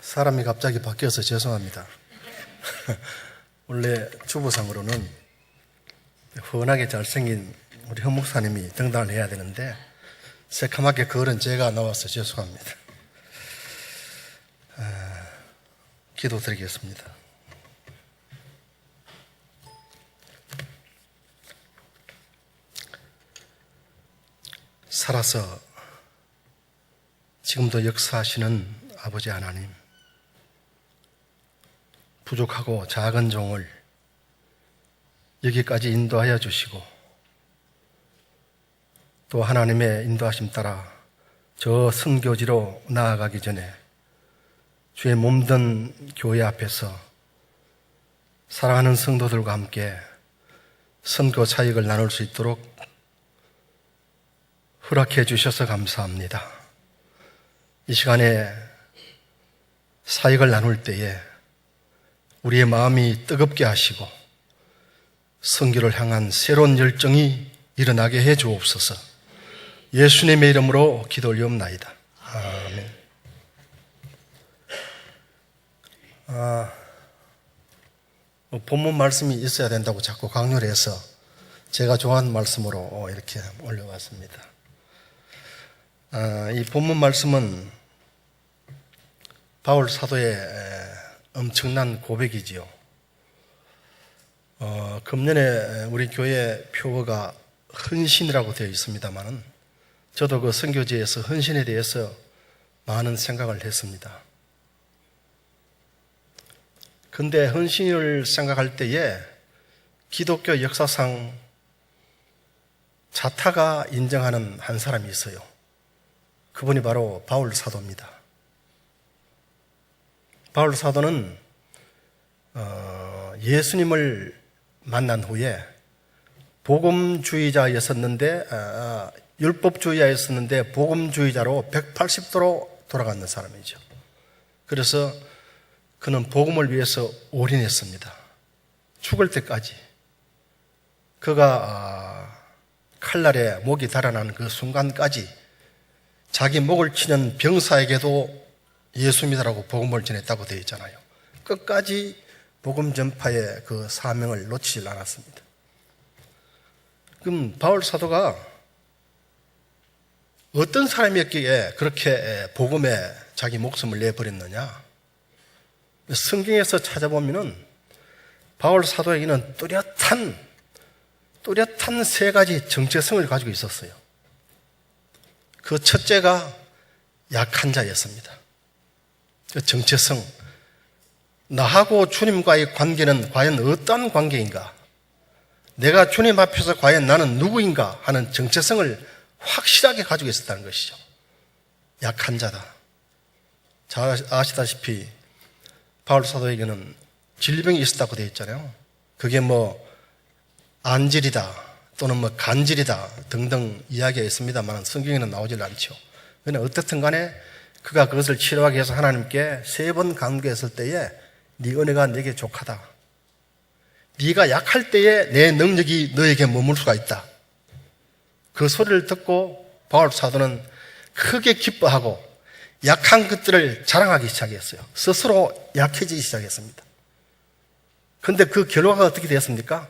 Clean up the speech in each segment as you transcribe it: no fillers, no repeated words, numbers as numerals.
사람이 갑자기 바뀌어서 죄송합니다. 원래 주보상으로는 훤하게 잘생긴 우리 현 목사님이 등단을 해야 되는데 새카맣게 거른 제가 나와서 죄송합니다. 기도드리겠습니다. 살아서 지금도 역사하시는 아버지 하나님, 부족하고 작은 종을 여기까지 인도하여 주시고 또 하나님의 인도하심 따라 저 선교지로 나아가기 전에 주의 몸된 교회 앞에서 사랑하는 성도들과 함께 선교 사역을 나눌 수 있도록 허락해 주셔서 감사합니다. 이 시간에 사역을 나눌 때에 우리의 마음이 뜨겁게 하시고 선교를 향한 새로운 열정이 일어나게 해 주옵소서. 예수님의 이름으로 기도 올리옵나이다. 아멘. 본문 말씀이 있어야 된다고 자꾸 강요를 해서 제가 좋아하는 말씀으로 이렇게 올려왔습니다. 이 본문 말씀은 바울 사도의 엄청난 고백이지요. 금년에 우리 교회 표어가 헌신이라고 되어 있습니다만 저도 그 선교지에서 헌신에 대해서 많은 생각을 했습니다. 근데 헌신을 생각할 때에 기독교 역사상 자타가 인정하는 한 사람이 있어요. 그분이 바로 바울 사도입니다. 바울 사도는 예수님을 만난 후에 복음주의자였었는데 율법주의자였었는데 복음주의자로 180도로 돌아가는 사람이죠. 그래서 그는 복음을 위해서 올인했습니다. 죽을 때까지. 그가 칼날에 목이 달아난 그 순간까지 자기 목을 치는 병사에게도 예수 믿으라고 복음을 전했다고 되어 있잖아요. 끝까지 복음 전파의 그 사명을 놓치질 않았습니다. 그럼 바울 사도가 어떤 사람이었기에 그렇게 복음에 자기 목숨을 내버렸느냐? 성경에서 찾아보면은 바울 사도에게는 뚜렷한 세 가지 정체성을 가지고 있었어요. 그 첫째가 약한 자였습니다. 그 정체성, 나하고 주님과의 관계는 과연 어떤 관계인가? 내가 주님 앞에서 과연 나는 누구인가 하는 정체성을 확실하게 가지고 있었다는 것이죠. 약한 자다. 잘 아시다시피 바울 사도에게는 질병이 있었다고 되어 있잖아요. 그게 안질이다 또는 간질이다 등등 이야기가 있습니다만 성경에는 나오질 않죠. 그러나 어떻든 간에 그가 그것을 치료하기 위해서 하나님께 3번 간구했을 때에 네 은혜가 내게 족하다. 네가 약할 때에 내 능력이 너에게 머물 수가 있다. 그 소리를 듣고 바울 사도는 크게 기뻐하고 약한 것들을 자랑하기 시작했어요. 스스로 약해지기 시작했습니다. 그런데 그 결과가 어떻게 되었습니까?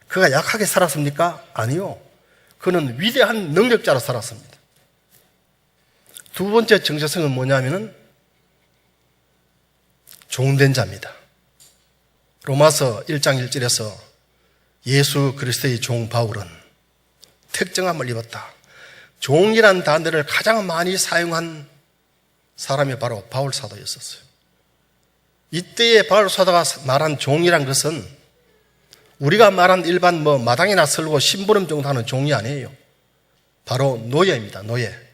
그가 약하게 살았습니까? 아니요. 그는 위대한 능력자로 살았습니다. 두 번째 정체성은 뭐냐면은 종된 자입니다. 로마서 1장 1절에서 예수 그리스도의 종 바울은 특정함을 입었다. 종이란 단어를 가장 많이 사용한 사람이 바로 바울 사도였었어요. 이때의 바울 사도가 말한 종이란 것은 우리가 말한 일반 마당이나 설고 심부름 정도 하는 종이 아니에요. 바로 노예입니다. 노예.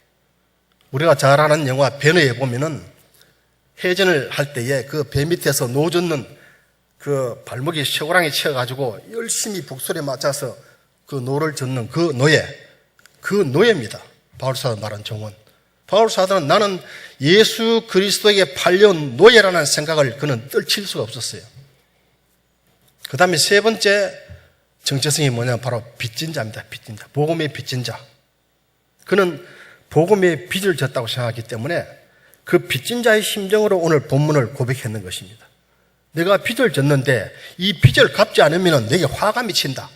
우리가 잘 아는 영화 배너에 보면은 해전을 할 때에 그 배 밑에서 노젓는 그 발목이 쇠고랑이 치여가지고 열심히 북소리에 맞춰서 그 노를 젓는 그 노예입니다. 바울 사도 말한 종은. 바울 사도는 나는 예수 그리스도에게 팔려온 노예라는 생각을 그는 떨칠 수가 없었어요. 그 다음에 세 번째 정체성이 뭐냐면 바로 빚진 자입니다. 빚진 자. 복음의 빚진 자. 그는 복음의 빚을 졌다고 생각하기 때문에 그 빚진 자의 심정으로 오늘 본문을 고백했는 것입니다. 내가 빚을 졌는데 이 빚을 갚지 않으면 내게 화가 미친다.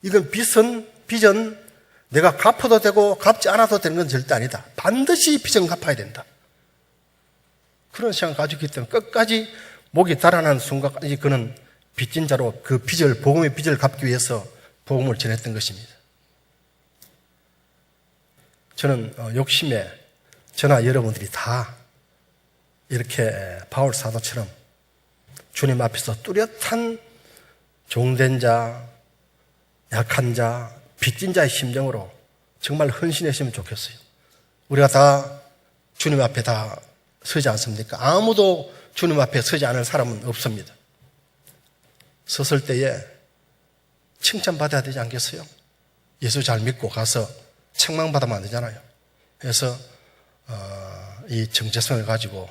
이건 빚은 내가 갚아도 되고 갚지 않아도 되는 건 절대 아니다. 반드시 빚은 갚아야 된다. 그런 생각을 가지고 있기 때문에 끝까지 목이 달아나는 순간까지 그는 빚진 자로 그 빚을, 복음의 빚을 갚기 위해서 복음을 전했던 것입니다. 저는 욕심에 저나 여러분들이 다 이렇게 바울 사도처럼 주님 앞에서 뚜렷한 종된 자, 약한 자, 빚진 자의 심정으로 정말 헌신했으면 좋겠어요. 우리가 다 주님 앞에 다 서지 않습니까? 아무도 주님 앞에 서지 않을 사람은 없습니다. 섰을 때에 칭찬받아야 되지 않겠어요? 예수 잘 믿고 가서 책망받으면 안 되잖아요. 그래서 이 정체성을 가지고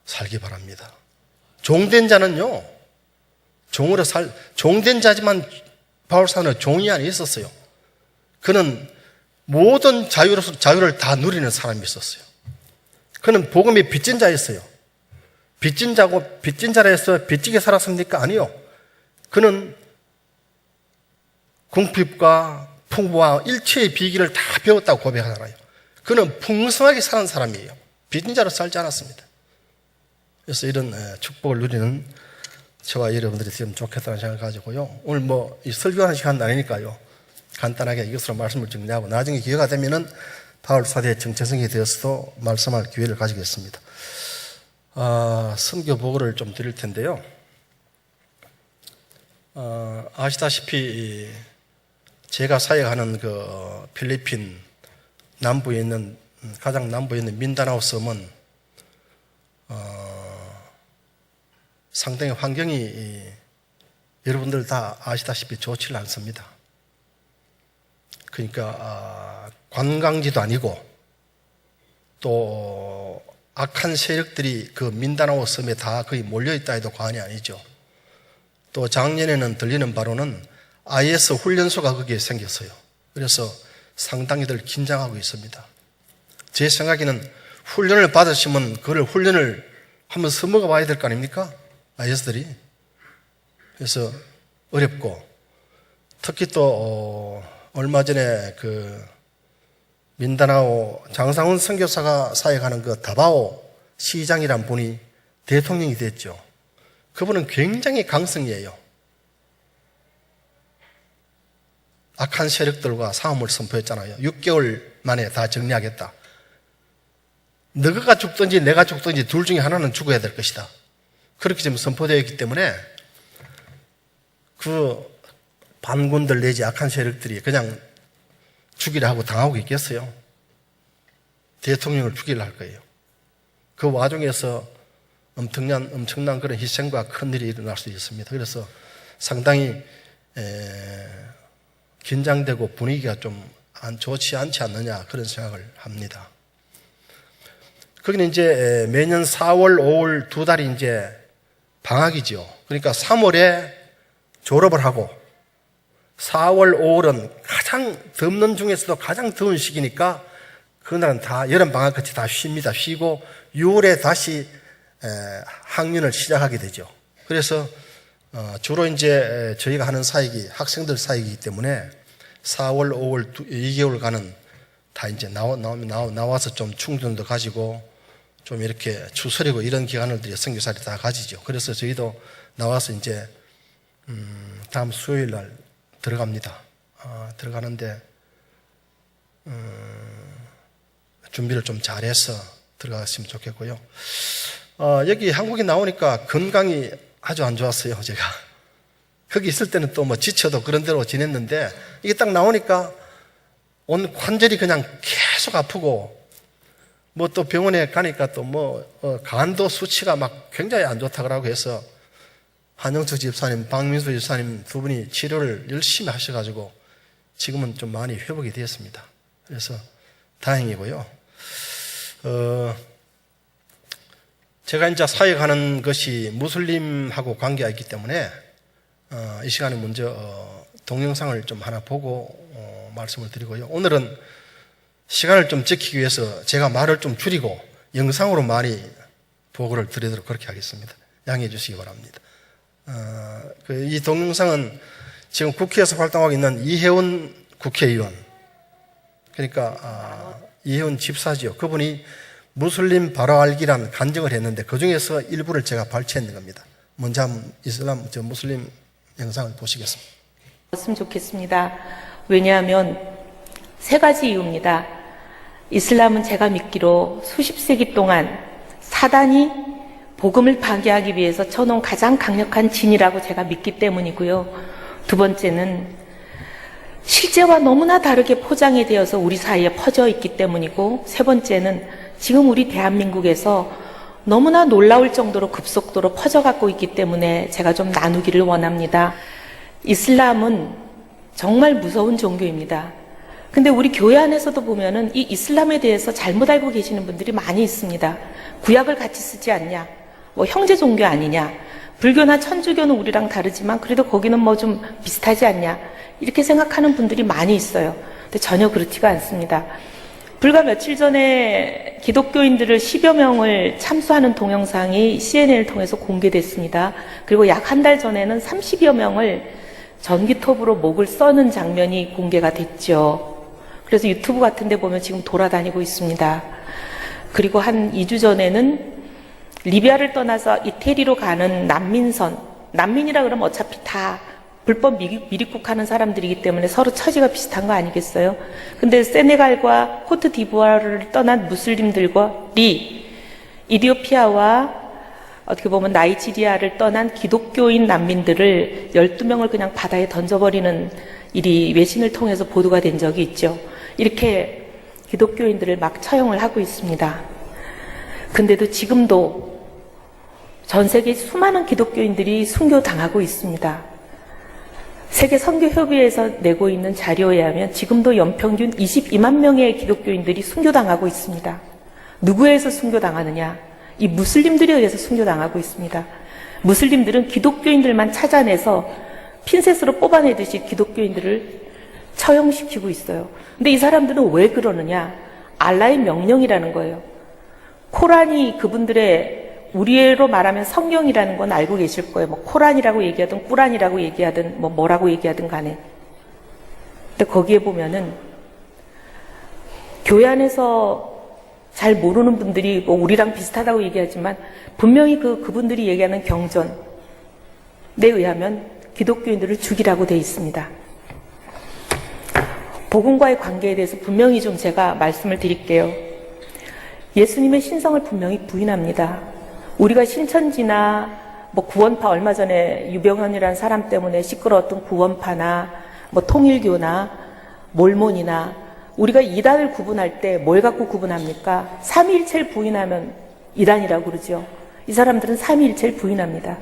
살기 바랍니다. 종된 자는요, 종된 자지만 바울사도는 종이 안에 있었어요. 그는 모든 자유를 다 누리는 사람이 있었어요. 그는 복음의 빚진 자였어요. 빚진 자라 해서 빚지게 살았습니까? 아니요. 그는 궁핍과 풍부와 일체의 비기를 다 배웠다고 고백하잖아요. 그는 풍성하게 사는 사람이에요. 빚진 자로 살지 않았습니다. 그래서 이런 축복을 누리는 저와 여러분들이 되면 좋겠다는 생각을 가지고요. 오늘 이 설교하는 시간은 아니니까요. 간단하게 이것으로 말씀을 정리하고 나중에 기회가 되면은 바울 사도의 정체성에 대해서도 말씀할 기회를 가지겠습니다. 선교 보고를 좀 드릴 텐데요. 아시다시피 제가 사역하는 그 필리핀 남부에 있는 가장 남부에 있는 민다나오 섬은 상당히 환경이 여러분들 다 아시다시피 좋지 않습니다. 그러니까 관광지도 아니고 또 악한 세력들이 그 민다나오 섬에 다 거의 몰려있다 해도 과언이 아니죠. 또 작년에는 들리는 바로는 IS 훈련소가 거기에 생겼어요. 그래서 상당히들 긴장하고 있습니다. 제 생각에는 훈련을 받으시면 그걸 훈련을 한번 써먹어 봐야 될 거 아닙니까? IS들이. 그래서 어렵고, 특히 또 얼마 전에 그 민다나오 장상훈 선교사가 사역하는 그 다바오 시장이란 분이 대통령이 됐죠. 그분은 굉장히 강성이에요. 악한 세력들과 싸움을 선포했잖아요. 6개월 만에 다 정리하겠다. 너가 죽든지 내가 죽든지 둘 중에 하나는 죽어야 될 것이다. 그렇게 지금 선포되어 있기 때문에 그 반군들 내지 악한 세력들이 그냥 죽이려 하고 당하고 있겠어요? 대통령을 죽이려 할 거예요. 그 와중에서 엄청난 그런 희생과 큰 일이 일어날 수 있습니다. 그래서 상당히 긴장되고 분위기가 좀 좋지 않지 않느냐 그런 생각을 합니다. 거기는 이제 매년 4월, 5월 두 달이 이제 방학이죠. 그러니까 3월에 졸업을 하고 4월, 5월은 가장 덥는 중에서도 가장 더운 시기니까 그날은 다 여름방학같이 다 쉽니다. 쉬고 6월에 다시 학년을 시작하게 되죠. 그래서 주로 이제 저희가 하는 사역이 학생들 사역이기 때문에 4월, 5월 2개월간은 다 이제 나와서 좀 충전도 가지고 좀 이렇게 추스리고 이런 기간을 들여 선교사들이 다 가지죠. 그래서 저희도 나와서 이제 다음 수요일 날 들어갑니다. 들어가는데 준비를 좀 잘해서 들어갔으면 좋겠고요. 여기 한국에 나오니까 건강이 아주 안 좋았어요, 제가. 거기 있을 때는 또 지쳐도 그런 대로 지냈는데 이게 딱 나오니까 온 관절이 그냥 계속 아프고 또 병원에 가니까 또 간도 수치가 막 굉장히 안 좋다 그러고 해서 한영수 집사님, 박민수 집사님 두 분이 치료를 열심히 하셔가지고 지금은 좀 많이 회복이 되었습니다. 그래서 다행이고요. 제가 이제 사역하는 것이 무슬림하고 관계가 있기 때문에 이 시간에 먼저 동영상을 좀 하나 보고 말씀을 드리고요. 오늘은 시간을 좀 지키기 위해서 제가 말을 좀 줄이고 영상으로 많이 보고를 드리도록 그렇게 하겠습니다. 양해해 주시기 바랍니다. 이 동영상은 지금 국회에서 활동하고 있는 이혜원 국회의원, 그러니까 이혜원 집사지요. 그분이 무슬림 바로 알기란 간증을 했는데 그 중에서 일부를 제가 발췌했는 겁니다. 먼저 한번 무슬림 영상을 보시겠습니다. 었으면 좋겠습니다. 왜냐하면 세 가지 이유입니다. 이슬람은 제가 믿기로 수십 세기 동안 사단이 복음을 파괴하기 위해서 쳐놓은 가장 강력한 진이라고 제가 믿기 때문이고요. 두 번째는 실제와 너무나 다르게 포장이 되어서 우리 사이에 퍼져 있기 때문이고, 세 번째는 지금 우리 대한민국에서 너무나 놀라울 정도로 급속도로 퍼져가고 있기 때문에 제가 좀 나누기를 원합니다. 이슬람은 정말 무서운 종교입니다. 근데 우리 교회 안에서도 보면은 이 이슬람에 대해서 잘못 알고 계시는 분들이 많이 있습니다. 구약을 같이 쓰지 않냐? 뭐 형제 종교 아니냐? 불교나 천주교는 우리랑 다르지만 그래도 거기는 뭐 좀 비슷하지 않냐? 이렇게 생각하는 분들이 많이 있어요. 근데 전혀 그렇지가 않습니다. 불과 며칠 전에 기독교인들을 10여 명을 참수하는 동영상이 CNN을 통해서 공개됐습니다. 그리고 약 한 달 전에는 30여 명을 전기톱으로 목을 써는 장면이 공개가 됐죠. 그래서 유튜브 같은 데 보면 지금 돌아다니고 있습니다. 그리고 한 2주 전에는 리비아를 떠나서 이태리로 가는 난민이라 그러면 어차피 다 불법 미입국하는 사람들이기 때문에 서로 처지가 비슷한 거 아니겠어요? 근데 세네갈과 코트디부아르를 떠난 무슬림들이 이디오피아와 어떻게 보면 나이지리아를 떠난 기독교인 난민들을 12명을 그냥 바다에 던져버리는 일이 외신을 통해서 보도가 된 적이 있죠. 이렇게 기독교인들을 막 처형을 하고 있습니다. 근데도 지금도 전 세계 수많은 기독교인들이 순교당하고 있습니다. 세계 선교협의회에서 내고 있는 자료에 의하면 지금도 연평균 22만 명의 기독교인들이 순교당하고 있습니다. 누구에 의해서 순교당하느냐? 이 무슬림들에 의해서 순교당하고 있습니다. 무슬림들은 기독교인들만 찾아내서 핀셋으로 뽑아내듯이 기독교인들을 처형시키고 있어요. 근데 이 사람들은 왜 그러느냐? 알라의 명령이라는 거예요. 코란이 그분들의, 우리로 말하면 성경이라는 건 알고 계실 거예요. 뭐 코란이라고 얘기하든 꾸란이라고 얘기하든 뭐라고 얘기하든 간에. 근데 거기에 보면은 교회 안에서 잘 모르는 분들이 뭐 우리랑 비슷하다고 얘기하지만 분명히 그분들이 얘기하는 경전에 의하면 기독교인들을 죽이라고 돼 있습니다. 복음과의 관계에 대해서 분명히 좀 제가 말씀을 드릴게요. 예수님의 신성을 분명히 부인합니다. 우리가 신천지나 뭐 구원파, 얼마 전에 유병현이라는 사람 때문에 시끄러웠던 구원파나 뭐 통일교나 몰몬이나 우리가 이단을 구분할 때 뭘 갖고 구분합니까? 삼위일체를 부인하면 이단이라고 그러죠. 이 사람들은 삼위일체를 부인합니다.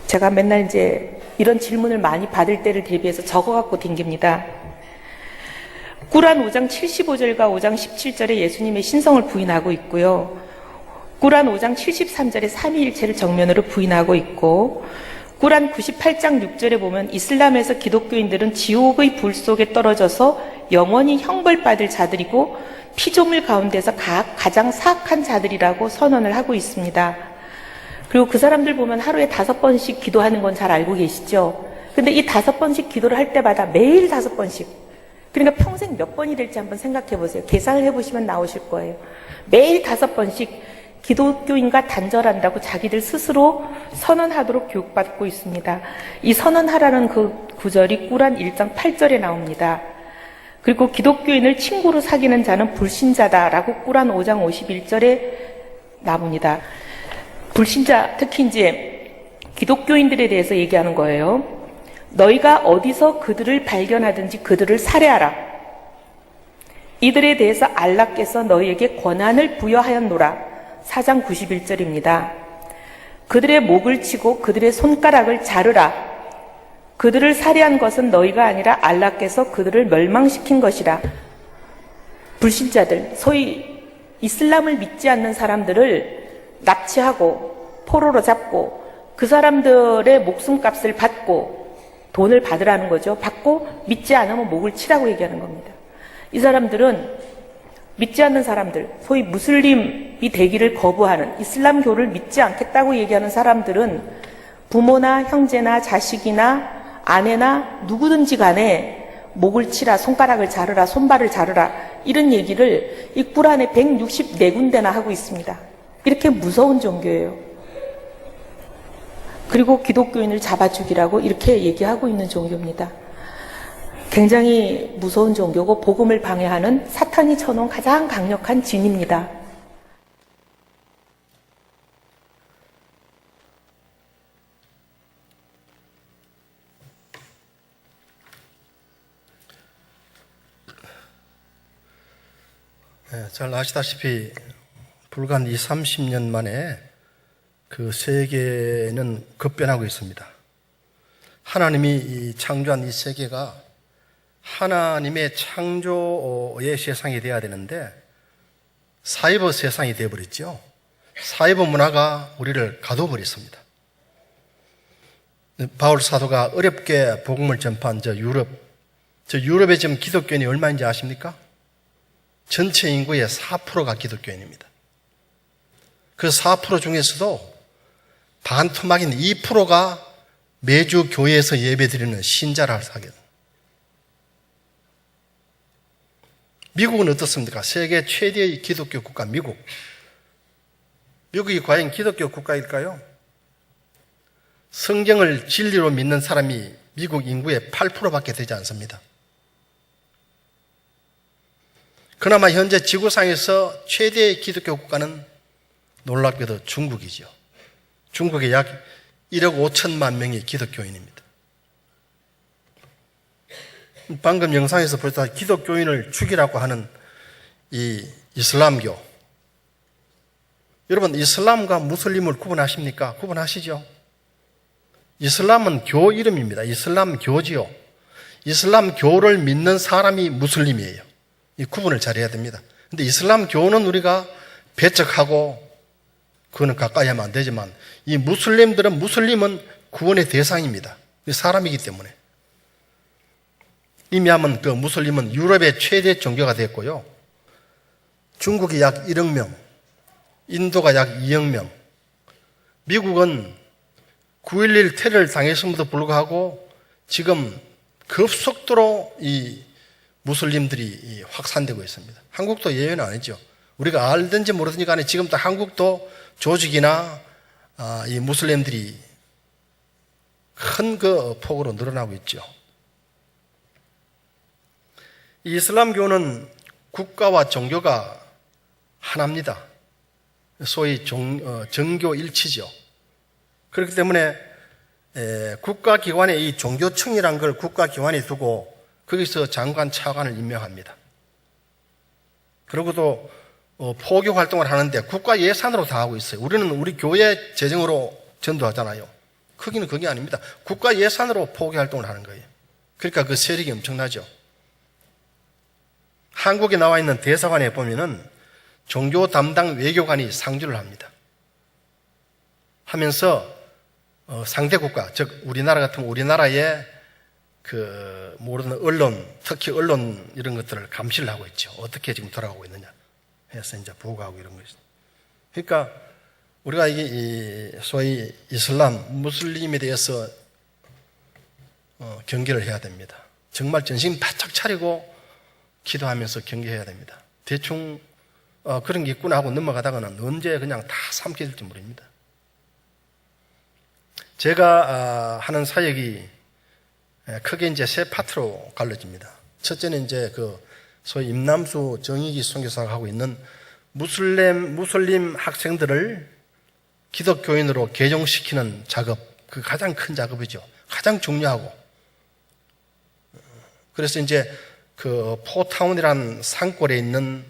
제가 맨날 이제 이런 질문을 많이 받을 때를 대비해서 적어갖고 댕깁니다. 꾸란 5장 75절과 5장 17절에 예수님의 신성을 부인하고 있고요. 꾸란 5장 73절에 삼위일체를 정면으로 부인하고 있고, 꾸란 98장 6절에 보면 이슬람에서 기독교인들은 지옥의 불 속에 떨어져서 영원히 형벌받을 자들이고 피조물 가운데서 가장 사악한 자들이라고 선언을 하고 있습니다. 그리고 그 사람들 보면 하루에 5번씩 기도하는 건 잘 알고 계시죠? 근데 이 5번씩 기도를 할 때마다 매일 5번씩, 그러니까 평생 몇 번이 될지 한번 생각해 보세요. 계산을 해보시면 나오실 거예요. 매일 5번씩 기독교인과 단절한다고 자기들 스스로 선언하도록 교육받고 있습니다. 이 선언하라는 그 구절이 꾸란 1장 8절에 나옵니다. 그리고 기독교인을 친구로 사귀는 자는 불신자다라고 꾸란 5장 51절에 나옵니다. 불신자, 특히 이제 기독교인들에 대해서 얘기하는 거예요. 너희가 어디서 그들을 발견하든지 그들을 살해하라. 이들에 대해서 알라께서 너희에게 권한을 부여하였노라. 4장 91절입니다. 그들의 목을 치고 그들의 손가락을 자르라. 그들을 살해한 것은 너희가 아니라 알라께서 그들을 멸망시킨 것이라. 불신자들, 소위 이슬람을 믿지 않는 사람들을 납치하고 포로로 잡고 그 사람들의 목숨값을 받고 돈을 받으라는 거죠. 받고 믿지 않으면 목을 치라고 얘기하는 겁니다. 이 사람들은 믿지 않는 사람들, 소위 무슬림이 되기를 거부하는, 이슬람교를 믿지 않겠다고 얘기하는 사람들은 부모나 형제나 자식이나 아내나 누구든지 간에 목을 치라, 손가락을 자르라, 손발을 자르라, 이런 얘기를 이 꾸란에 164군데나 하고 있습니다. 이렇게 무서운 종교예요. 그리고 기독교인을 잡아 죽이라고 이렇게 얘기하고 있는 종교입니다. 굉장히 무서운 종교고 복음을 방해하는 사탄이 쳐놓은 가장 강력한 진입니다. 잘 아시다시피 불과 20, 30년 만에 그 세계는 급변하고 있습니다. 하나님이 창조한 이 세계가 하나님의 창조의 세상이 되어야 되는데 사이버 세상이 되어버렸죠. 사이버 문화가 우리를 가둬버렸습니다. 바울 사도가 어렵게 복음을 전파한 유럽에 지금 기독교인이 얼마인지 아십니까? 전체 인구의 4%가 기독교인입니다. 그 4% 중에서도 반토막인 2%가 매주 교회에서 예배드리는 신자라 하거든요. 미국은 어떻습니까? 세계 최대의 기독교 국가 미국. 미국이 과연 기독교 국가일까요? 성경을 진리로 믿는 사람이 미국 인구의 8%밖에 되지 않습니다. 그나마 현재 지구상에서 최대의 기독교 국가는 놀랍게도 중국이죠. 중국에 약 1억 5천만 명의 기독교인입니다. 방금 영상에서 보셨다 기독교인을 죽이라고 하는 이 이슬람교. 여러분, 이슬람과 무슬림을 구분하십니까? 구분하시죠? 이슬람은 교 이름입니다. 이슬람 교지요. 이슬람 교를 믿는 사람이 무슬림이에요. 이 구분을 잘해야 됩니다. 근데 이슬람 교는 우리가 배척하고 그거는 가까이 하면 안 되지만 이 무슬림은 구원의 대상입니다. 사람이기 때문에. 이미 하면 그 무슬림은 유럽의 최대 종교가 됐고요. 중국이 약 1억 명, 인도가 약 2억 명, 미국은 9.11 테러를 당했음에도 불구하고 지금 급속도로 이 무슬림들이 확산되고 있습니다. 한국도 예외는 아니죠. 우리가 알든지 모르든지 간에 지금도 한국도 조직이나 이 무슬림들이 큰 그 폭으로 늘어나고 있죠. 이 이슬람교는 국가와 종교가 하나입니다. 소위 정교 일치죠. 그렇기 때문에 국가기관에 이 종교청이라는 걸 국가기관에 두고 거기서 장관, 차관을 임명합니다. 그리고도 포교 활동을 하는데 국가 예산으로 다 하고 있어요. 우리는 우리 교회 재정으로 전도하잖아요. 크기는 그게 아닙니다. 국가 예산으로 포교 활동을 하는 거예요. 그러니까 그 세력이 엄청나죠. 한국에 나와 있는 대사관에 보면은 종교 담당 외교관이 상주를 합니다. 하면서 상대 국가, 즉 우리나라 같은 우리나라의 그 모르는 언론, 특히 언론 이런 것들을 감시를 하고 있죠. 어떻게 지금 돌아가고 있느냐 해서 이제 보고하고 이런 것이. 그러니까 우리가 이게 소위 이슬람, 무슬림에 대해서 경계를 해야 됩니다. 정말 정신 바짝 차리고 기도하면서 경계해야 됩니다. 대충 그런 게 있구나 하고 넘어가다가는 언제 그냥 다 삼켜질지 모릅니다. 제가 하는 사역이 크게 이제 세 파트로 갈라집니다. 첫째는 이제 그 소위 임남수 정익이 선교사가 하고 있는 무슬림 학생들을 기독교인으로 개종시키는 작업, 그 가장 큰 작업이죠. 가장 중요하고. 그래서 이제 그 포타운이라는 산골에 있는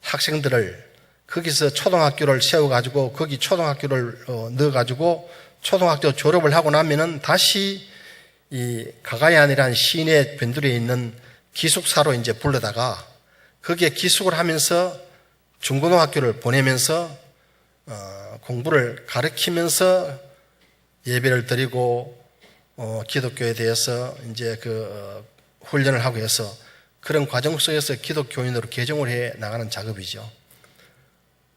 학생들을 거기서 초등학교를 세워가지고 거기 초등학교를 넣어가지고 초등학교 졸업을 하고 나면은 다시 이 가가얀이라는 시내 변두리에 있는 기숙사로 이제 불러다가 거기에 기숙을 하면서 중고등학교를 보내면서 공부를 가르치면서 예배를 드리고 기독교에 대해서 이제 그 훈련을 하고 해서 그런 과정 속에서 기독교인으로 개종을 해 나가는 작업이죠.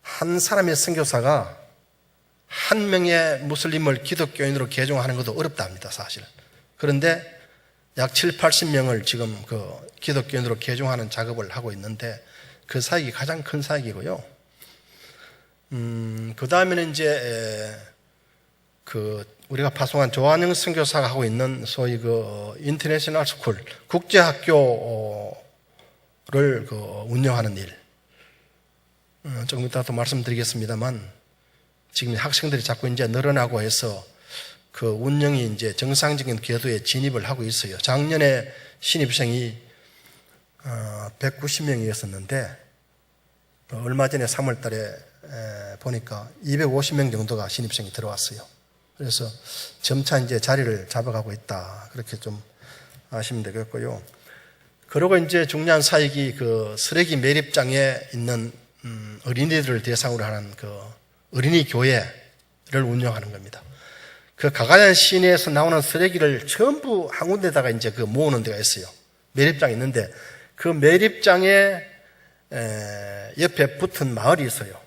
한 사람의 선교사가 한 명의 무슬림을 기독교인으로 개종하는 것도 어렵다 합니다, 사실. 그런데 약 7, 80명을 지금 그 기독교인으로 개종하는 작업을 하고 있는데 그 사역이 가장 큰 사역이고요. 그 다음에는 이제 우리가 파송한 조한영 선교사가 하고 있는 소위 그 인터내셔널 스쿨, 국제학교를 운영하는 일. 조금 이따 또 말씀드리겠습니다만 지금 학생들이 자꾸 이제 늘어나고 해서 그 운영이 이제 정상적인 궤도에 진입을 하고 있어요. 작년에 신입생이 190명이었었는데 얼마 전에 3월 달에 보니까 250명 정도가 신입생이 들어왔어요. 그래서 점차 이제 자리를 잡아가고 있다. 그렇게 좀 아시면 되겠고요. 그리고 이제 중요한 사역이 그 쓰레기 매립장에 있는 어린이들을 대상으로 하는 그 어린이 교회를 운영하는 겁니다. 그 가가얀 시내에서 나오는 쓰레기를 전부 한 군데다가 이제 그 모으는 데가 있어요. 매립장이 있는데 그 매립장에 옆에 붙은 마을이 있어요.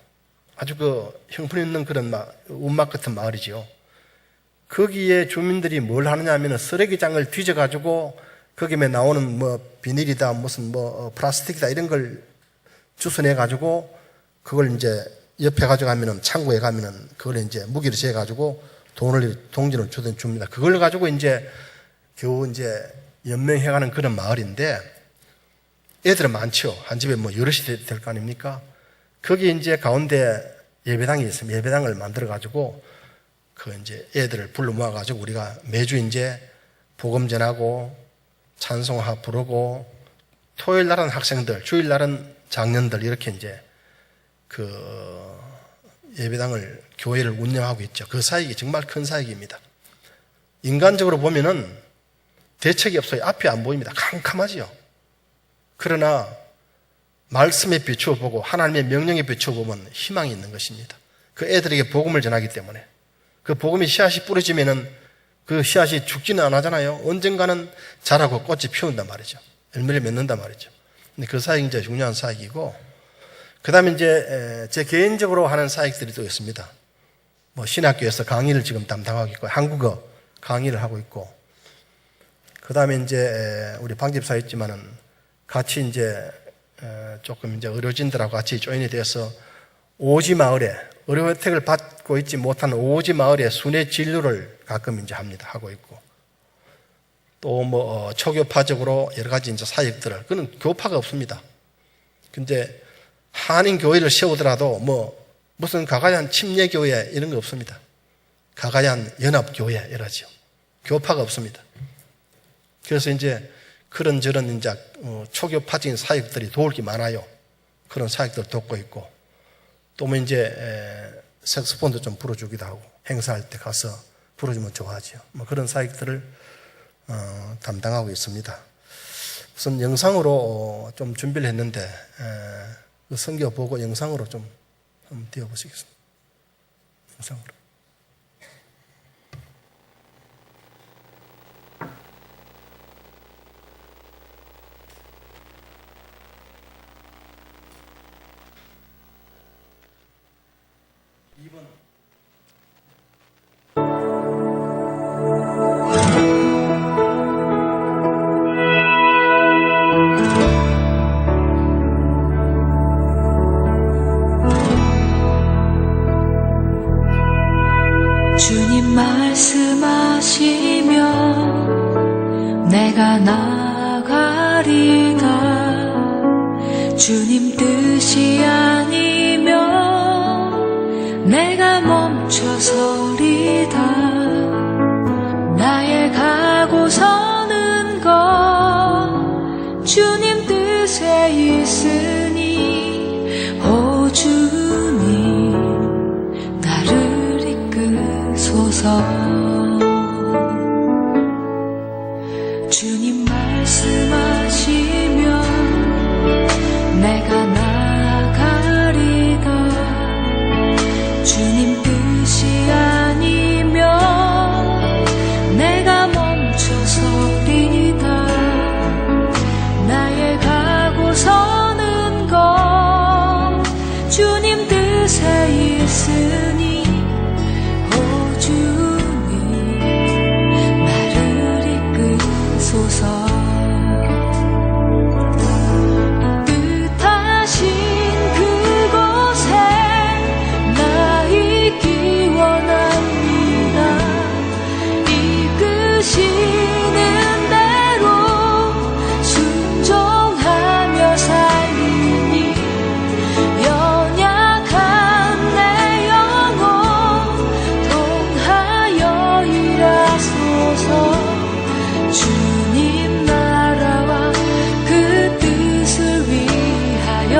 아주 그 형편 있는 그런 운막 같은 마을이죠. 거기에 주민들이 뭘 하느냐 하면 쓰레기장을 뒤져가지고 거기에 나오는 뭐 비닐이다 무슨 뭐 플라스틱이다 이런 걸 주워내가지고 그걸 이제 옆에 가져가면은 창고에 가면은 그걸 이제 무기를 재가지고 동전을 줍니다. 그걸 가지고 이제 겨우 이제 연명해가는 그런 마을인데 애들은 많죠. 한 집에 뭐 여럿이 될 거 아닙니까? 거기 이제 가운데 예배당이 있으면 예배당을 만들어가지고 그 이제 애들을 불러 모아가지고 우리가 매주 이제 복음 전하고 찬송화 부르고 토요일 날은 학생들, 주일 날은 장년들 이렇게 이제 그 예배당을 교회를 운영하고 있죠. 그 사역이 정말 큰 사역입니다. 인간적으로 보면은 대책이 없어요. 앞이 안 보입니다. 캄캄하지요. 그러나 말씀에 비추어 보고 하나님의 명령에 비추어 보면 희망이 있는 것입니다. 그 애들에게 복음을 전하기 때문에 그 복음이 씨앗이 뿌려지면은 그 씨앗이 죽지는 안 하잖아요. 언젠가는 자라고 꽃이 피운단 말이죠. 열매를 맺는단 말이죠. 근데 그 사역이 이제 중요한 사역이고, 그 다음에 이제 제 개인적으로 하는 사역들이 또 있습니다. 뭐 신학교에서 강의를 지금 담당하고 있고, 한국어 강의를 하고 있고, 그 다음에 이제 우리 방집사 있지만은 같이 이제 조금 이제 의료진들하고 같이 조인이 돼서 오지 마을에 의료 혜택을 받고 있지 못한 오지 마을에 순회 진료를 가끔 이제 합니다. 하고 있고, 또 뭐 초교파적으로 여러 가지 이제 사역들을, 그는 교파가 없습니다. 근데 한인 교회를 세우더라도 뭐 무슨 가가얀 침례교회 이런 거 없습니다. 가가얀 연합교회 이러죠. 교파가 없습니다. 그래서 이제 그런저런 이제 초교파적인 사역들이 도울 게 많아요. 그런 사역들 돕고 있고, 또 뭐 이제 색소폰도 좀 불어주기도 하고, 행사할 때 가서 불어주면 좋아하죠. 뭐 그런 사역들을 담당하고 있습니다. 우선 영상으로 좀 준비를 했는데 그 선교 보고 영상으로 좀 띄워보시겠습니다. 영상으로. 주님 말씀하시면 내가 나가리다. 주님 뜻이 아니면 내가 멈춰서리다. 나의 가고 서는 것 주님 뜻에 있으니 오 주님 나를 이끄소서. 주님 말씀하시면 내가 나가리다. 주님 뜻이 아니면 내가 멈춰서리다. 나의 뜻에 있으니 오 주님 나를 이끄소서. 뜻하신 그곳에 나 있기 원합니다. 이끄시는 대로 순종하며 살리니 연약한 내 영혼 통하여 일하소서. 주님 나라와 그 뜻을 위하여.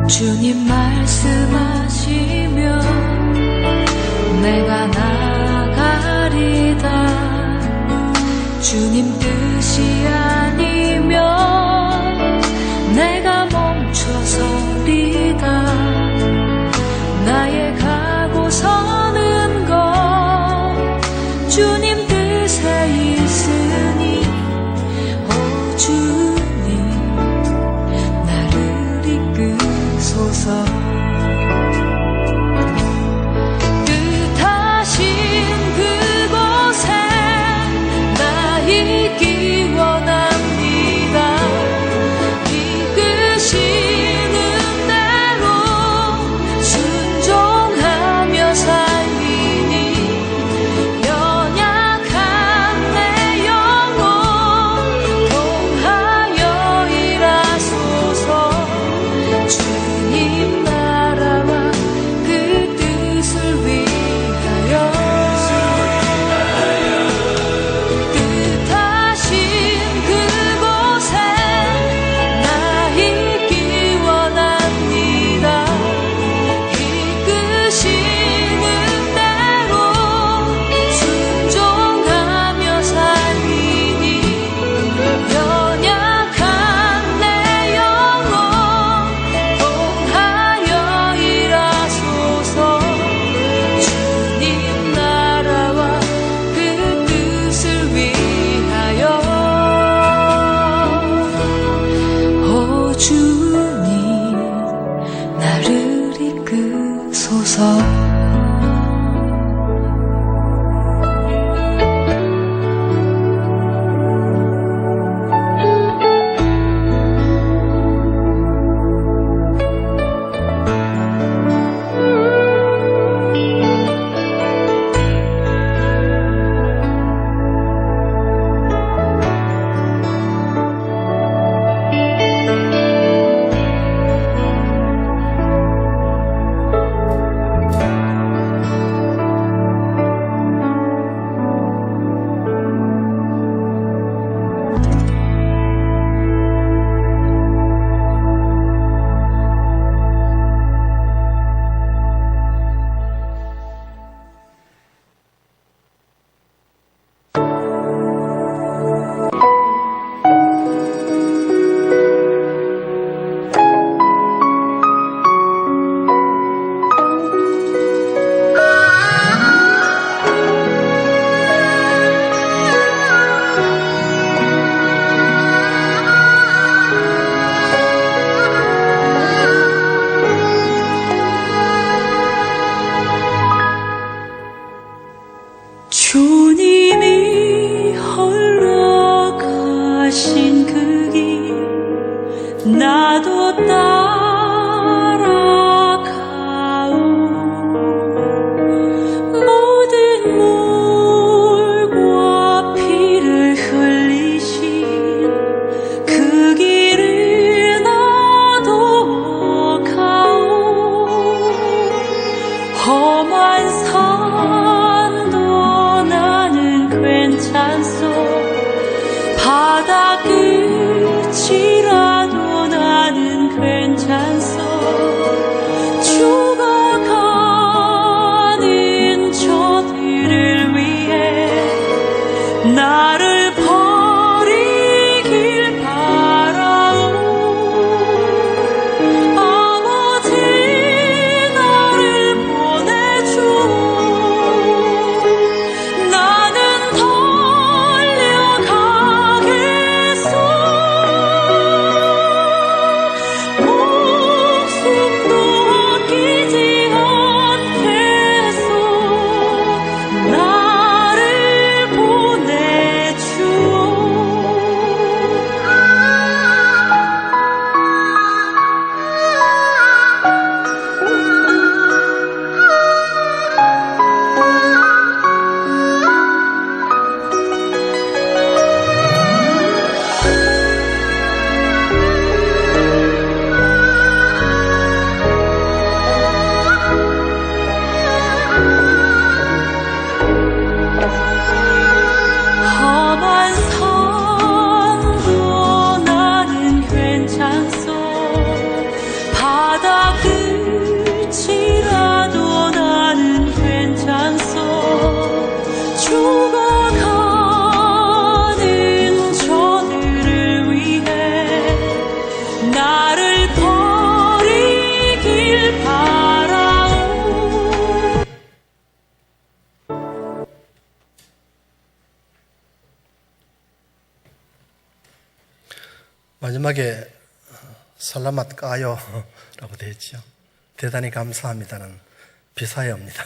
주님 말씀하시면 내가 나가리다. 주님 뜻이 아니면 내가 멈춰서리다. 나의 가고 서는 것 주님 뜻에 있으니 오 주님 나를 이끄소서. 뜻하신 그곳에 나 있기 원합니다. 이끄시는 대로 순종하며 살리니 연약한 내 영혼 통하여 일하소서. 주님 나라와 그 뜻을 위하여. 뜻하신 그곳에 나 있기 원합니다. 이끄시는 대로 순종하며 살리니 연약한 내 영혼 통하여 일하소서. 주님 나라와 그 뜻을 위하여. 오 주님 나를 이끄소서. 주님이 홀로 가신 그 길 나도 따라가오. 모든 물과 피를 흘리신 그 길을 나도 가오. 험한 산도 나는 괜찮소. 마지막에 살라맛 까요 라고 되어 있죠. 대단히 감사합니다는 비사여입니다.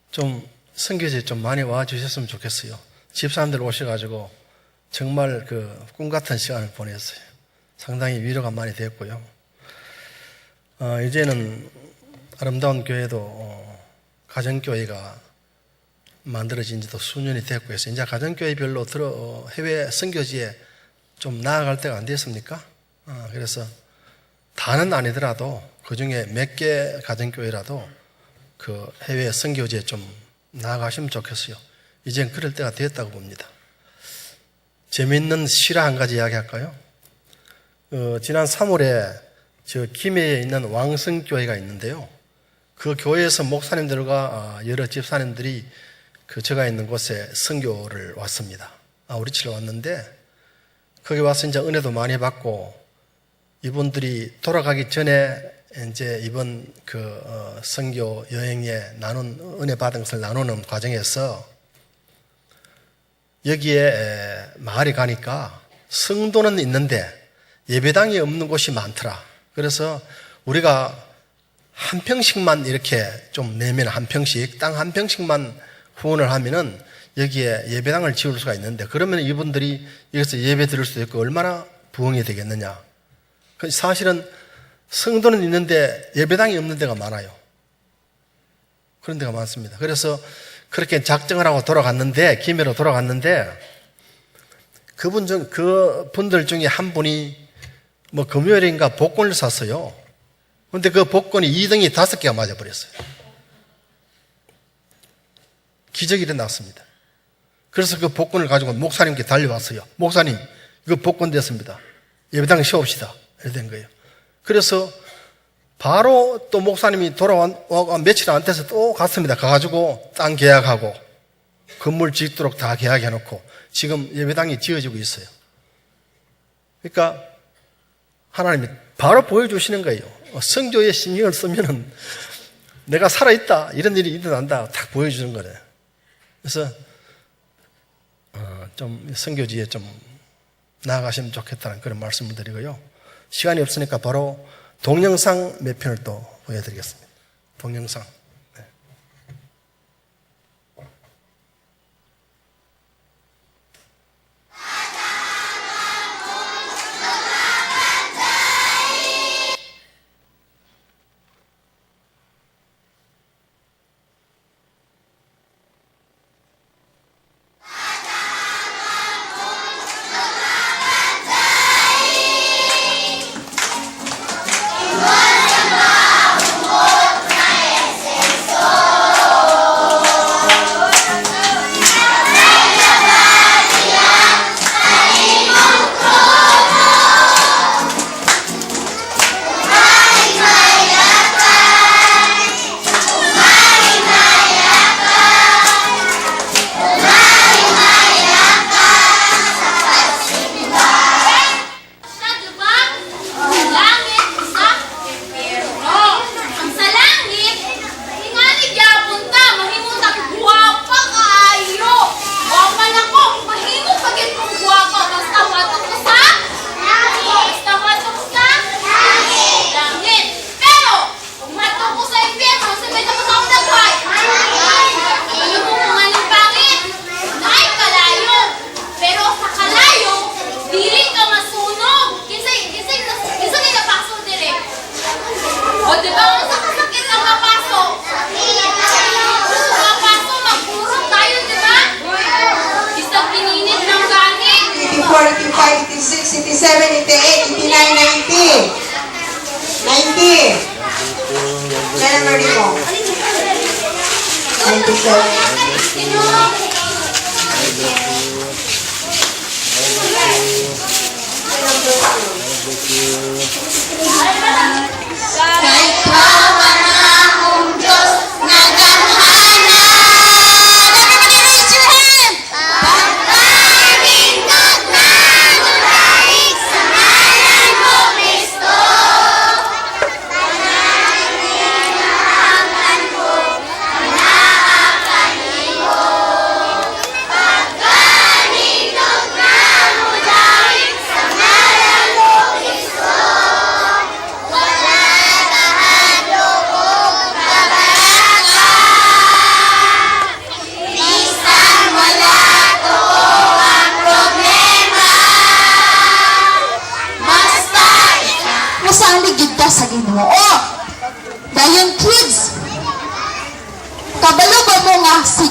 좀 선교지에 좀 많이 와 주셨으면 좋겠어요. 집사람들 오셔가지고 정말 그 꿈 같은 시간을 보냈어요. 상당히 위로가 많이 됐고요. 이제는 아름다운 교회도 가정교회가 만들어진 지도 수년이 됐고 해서 이제 가정교회별로 해외 선교지에 좀 나아갈 때가 안 됐습니까? 그래서 다는 아니더라도 그 중에 몇 개 가정교회라도 그 해외 선교지에 좀 나아가시면 좋겠어요. 이젠 그럴 때가 됐다고 봅니다. 재미있는 실화 한 가지 이야기할까요? 지난 3월에 저 김해에 있는 왕성교회가 있는데요. 그 교회에서 목사님들과 여러 집사님들이 그 제가 있는 곳에 선교를 왔습니다. 우리 집에 왔는데 거기 와서 이제 은혜도 많이 받고 이분들이 돌아가기 전에 이제 이번 그 선교 여행에 은혜 받은 것을 나누는 과정에서 여기에 마을에 가니까 성도는 있는데 예배당이 없는 곳이 많더라. 그래서 우리가 한 평씩만 이렇게 좀 내면 한 평씩, 땅 한 평씩만 후원을 하면은 여기에 예배당을 지을 수가 있는데 그러면 이분들이 여기서 예배 드릴 수도 있고 얼마나 부흥이 되겠느냐. 사실은 성도는 있는데 예배당이 없는 데가 많아요. 그런 데가 많습니다. 그래서 그렇게 작정을 하고 돌아갔는데, 김해로 돌아갔는데, 그 분들 중에 한 분이 뭐 금요일인가 복권을 샀어요. 근데 그 복권이 2등이 5개가 맞아버렸어요. 기적이 일어났습니다. 그래서 그 복권을 가지고 목사님께 달려왔어요. 목사님, 이거 복권 됐습니다. 예배당 세웁시다. 이렇게 된 거예요. 그래서 바로 또 목사님이 며칠 안 돼서 또 갔습니다. 가가지고 땅 계약하고 건물 짓도록 다 계약해놓고 지금 예배당이 지어지고 있어요. 그러니까 하나님이 바로 보여주시는 거예요. 성교에 신경을 쓰면은 내가 살아있다. 이런 일이 일어난다. 딱 보여주는 거예요. 그래서 좀 선교지에 좀 나아가시면 좋겠다는 그런 말씀을 드리고요. 시간이 없으니까 바로 동영상 몇 편을 또 보여드리겠습니다. 동영상. 네.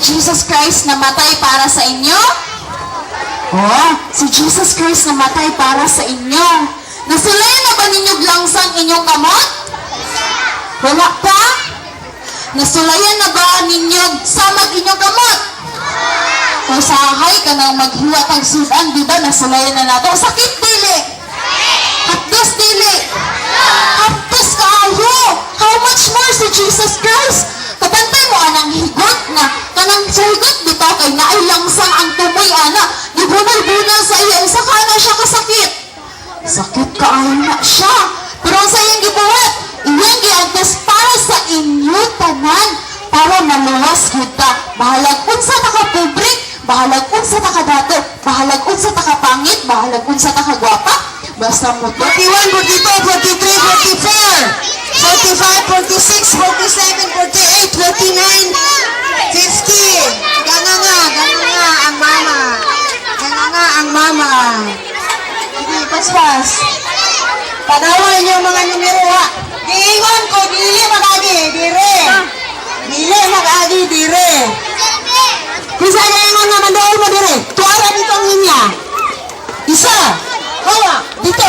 Jesus Christ namatay para sa inyo? Oh, si Jesus Christ namatay para sa inyo. Nasulayan na ba ninyo langsang inyong kamot? Wala pa? Nasulayan na ba ninyo samag inyong kamot? Usahay ka nang maghiwa kang sudan, di ba? Nasulayan na nato. Sakit dili. Hapdos dili. Hapdos kaayo. How much more si Jesus Christ? Kapantay mo anang higot na. Kanang sa higot dito kay naay langsang ang tumoy ana. Gibunal-bunal sa iya. Isa ka na siya kasakit. Sakit kaayo na siya. Pero ang sayang gibuhat, iyang giantos para sa inyo tanan. Para maluwas kita. Bahalag unsa ta ka pobre, bahalag unsa ta ka dato, bahalag unsa ta ka pangit, bahalag unsa ta ka gwapa. Basta mo to. 41, 42, 43, 44, 45, 46, 47, 48, 49, 50. Gana nga ang mama. Gana nga ang mama. Sige, paspas. Padawal niyo mga numero ha. Giingon ko, dili magagi, dire. Dili magagi, dire. Bisa niya ingon nga mandool mo dire. Tuara dito ang linya. Isa. Hawa. Dito.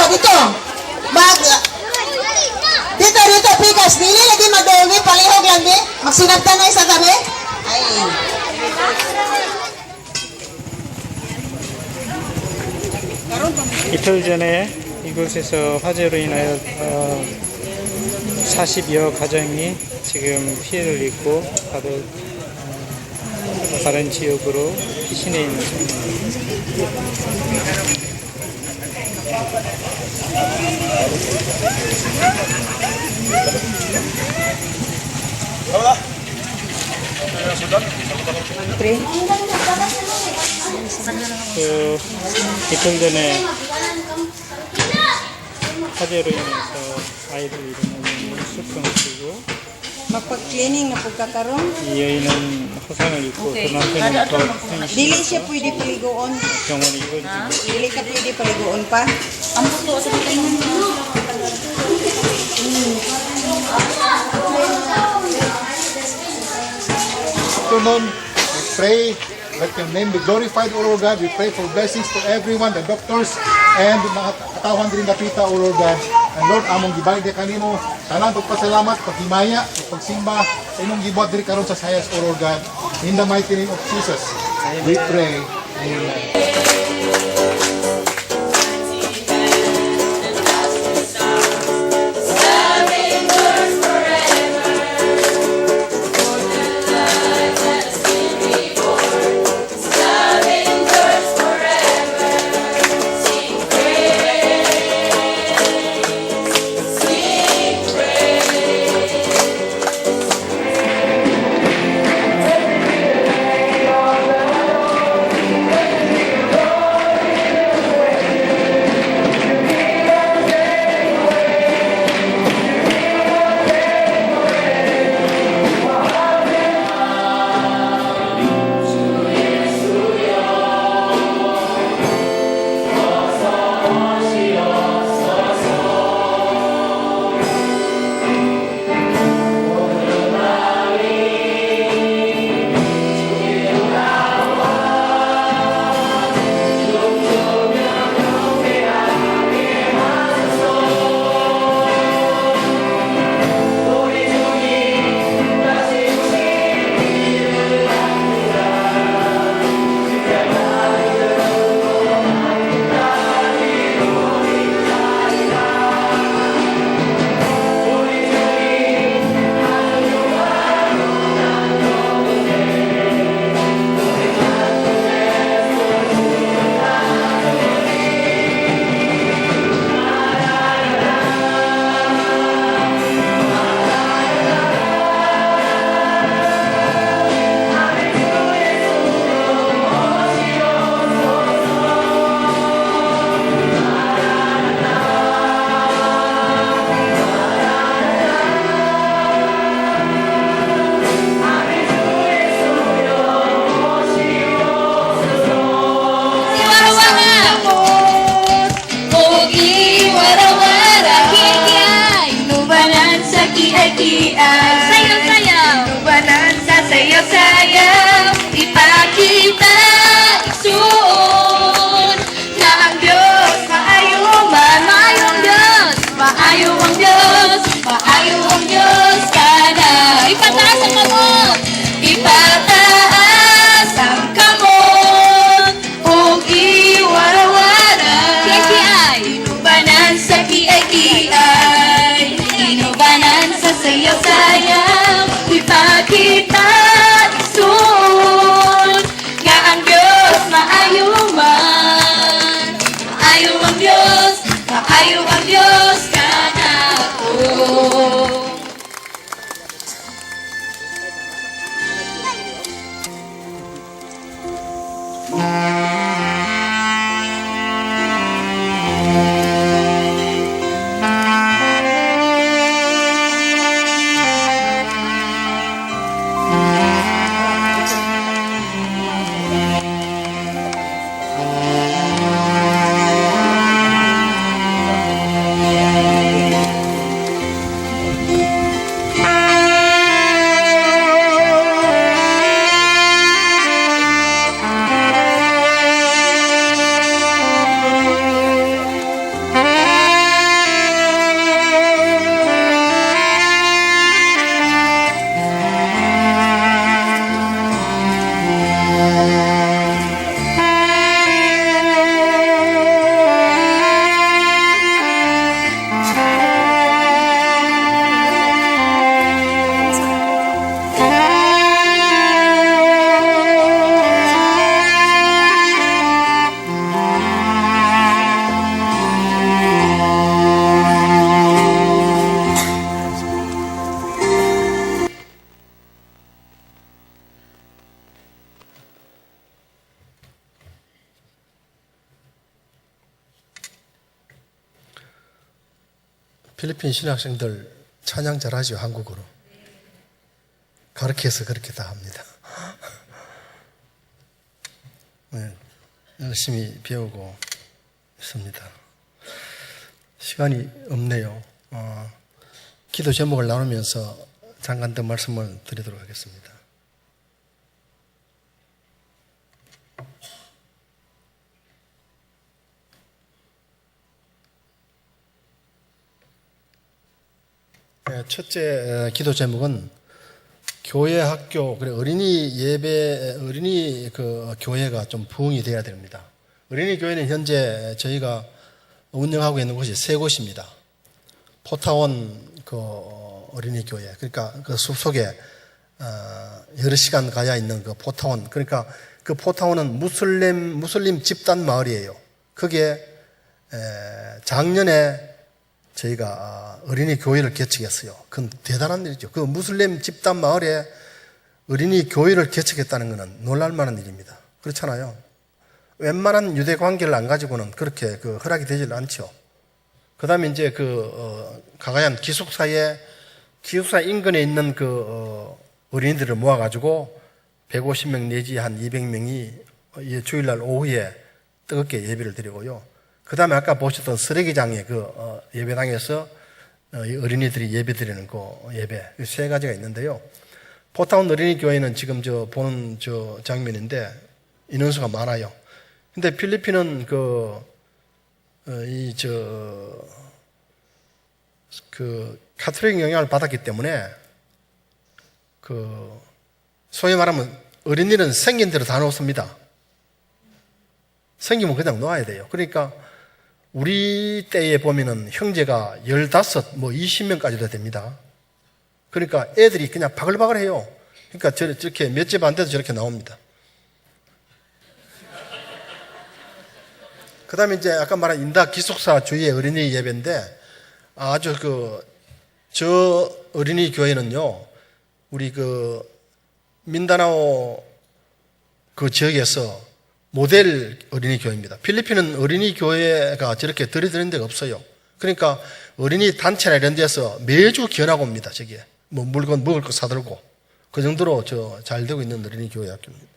Dito, pikas. Dili lagi madongi, palihog lang di. Magsinagtan na isa gabi. Ay. 이틀 전에 이곳에서 화재로 인하여 40여 가정이 지금 피해를 입고 다들 다른 지역으로 피신해 있는 상황입니다. 이틀 전에 화재로 인해서 아이들 이름은 술병을 쓰고 Magpag-cleaning na pagkakaroon. 이 여인은 화상을 입고 그 남편은 더 고생이 Dili 심해서 siya pwede paligoon. 병원에 입원이 Dili ka pwede paligoon pa. Afternoon, we pray, let your name be glorified, O Lord God. We pray for blessings to everyone, the doctors, and mga katawan din napita, O Lord God. And Lord, among gibalde kanimo, tanan pagpasalamat, paghimaya, pagsimba, sa inyong gibuhat diri karon sa sayas, O Lord God. In the mighty name of Jesus, we pray. Amen. 필리핀 신학생들 찬양 잘하죠, 한국어로. 가르쳐서 그렇게 다 합니다. 네, 열심히 배우고 있습니다. 시간이 없네요. 기도 제목을 나누면서 잠깐 더 말씀을 드리도록 하겠습니다. 첫째 기도 제목은 교회 학교, 그리고 어린이 예배, 어린이 교회가 좀 부흥이 돼야 됩니다. 어린이 교회는 현재 저희가 운영하고 있는 곳이 세 곳입니다. 포타원 어린이 교회, 그러니까 그 숲속에 여러 시간 가야 있는 그 포타원, 그러니까 그 포타원은 무슬림 집단 마을이에요. 거기에 작년에 저희가 어린이 교회를 개척했어요. 그건 대단한 일이죠. 그 무슬림 집단 마을에 어린이 교회를 개척했다는 것은 놀랄만한 일입니다. 그렇잖아요. 웬만한 유대 관계를 안 가지고는 그렇게 허락이 되질 않죠. 그 다음에 이제 가가얀 기숙사 인근에 있는 어린이들을 모아가지고 150명 내지 한 200명이 주일날 오후에 뜨겁게 예배를 드리고요. 그 다음에 아까 보셨던 쓰레기장의 예배당에서 어린이들이 예배 드리는 예배, 세 가지가 있는데요. 포타운 어린이 교회는 지금 보는 장면인데 인원수가 많아요. 근데 필리핀은 카톨릭 영향을 받았기 때문에 소위 말하면 어린이는 생긴 대로 다 놓습니다. 생기면 그냥 놓아야 돼요. 그러니까 우리 때에 보면은 형제가 15, 20명까지도 됩니다. 그러니까 애들이 그냥 바글바글 해요. 그러니까 저렇게 몇 집 안 돼도 저렇게 나옵니다. 그 다음에 이제 아까 말한 인다 기숙사 주위의 어린이 예배인데 아주 저 어린이 교회는요, 우리 민다나오 지역에서 모델 어린이 교회입니다. 필리핀은 어린이 교회가 저렇게 들이대는 데가 없어요. 그러니까 어린이 단체나 이런 데서 매주 기원하고 옵니다. 저기에 물건 먹을 거 사들고 그 정도로 잘 되고 있는 어린이 교회 학교입니다.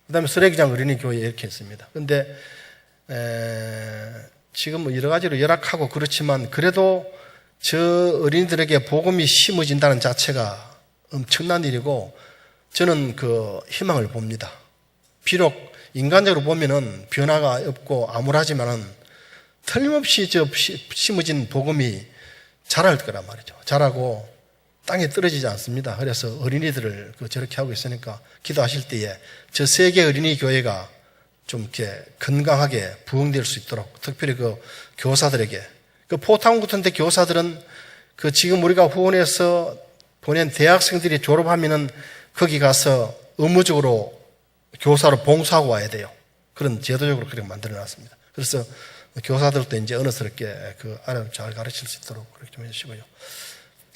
그 다음에 쓰레기장 어린이 교회 이렇게 했습니다. 근데 지금 여러 가지로 열악하고 그렇지만 그래도 저 어린이들에게 복음이 심어진다는 자체가 엄청난 일이고 저는 희망을 봅니다. 비록 인간적으로 보면은 변화가 없고 암울하지만은 틀림없이 심어진 복음이 자랄 거란 말이죠. 자라고 땅에 떨어지지 않습니다. 그래서 어린이들을 저렇게 하고 있으니까 기도하실 때에 저 세계 어린이 교회가 좀 이렇게 건강하게 부흥될 수 있도록 특별히 교사들에게 포타운 같은 데 교사들은 지금 우리가 후원해서 보낸 대학생들이 졸업하면은 거기 가서 의무적으로 교사로 봉사하고 와야 돼요. 그런 제도적으로 그렇게 만들어 놨습니다. 그래서 교사들도 이제 언어스럽게 아이를 잘 가르칠 수 있도록 그렇게 좀 해주시고요.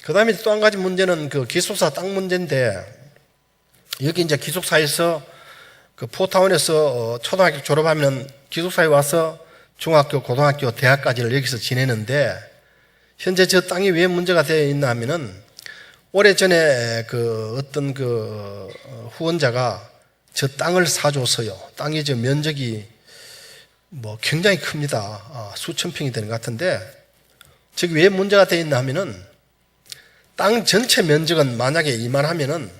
그 다음에 또 한 가지 문제는 기숙사 땅 문제인데 여기 이제 기숙사에서 포타운에서 초등학교 졸업하면 기숙사에 와서 중학교, 고등학교, 대학까지를 여기서 지내는데 현재 저 땅이 왜 문제가 되어 있나 하면은 오래전에 어떤 후원자가 저 땅을 사줘서요. 땅이 면적이 굉장히 큽니다. 수천 평이 되는 것 같은데 저기 왜 문제가 되어 있나 하면은 땅 전체 면적은 만약에 이만하면은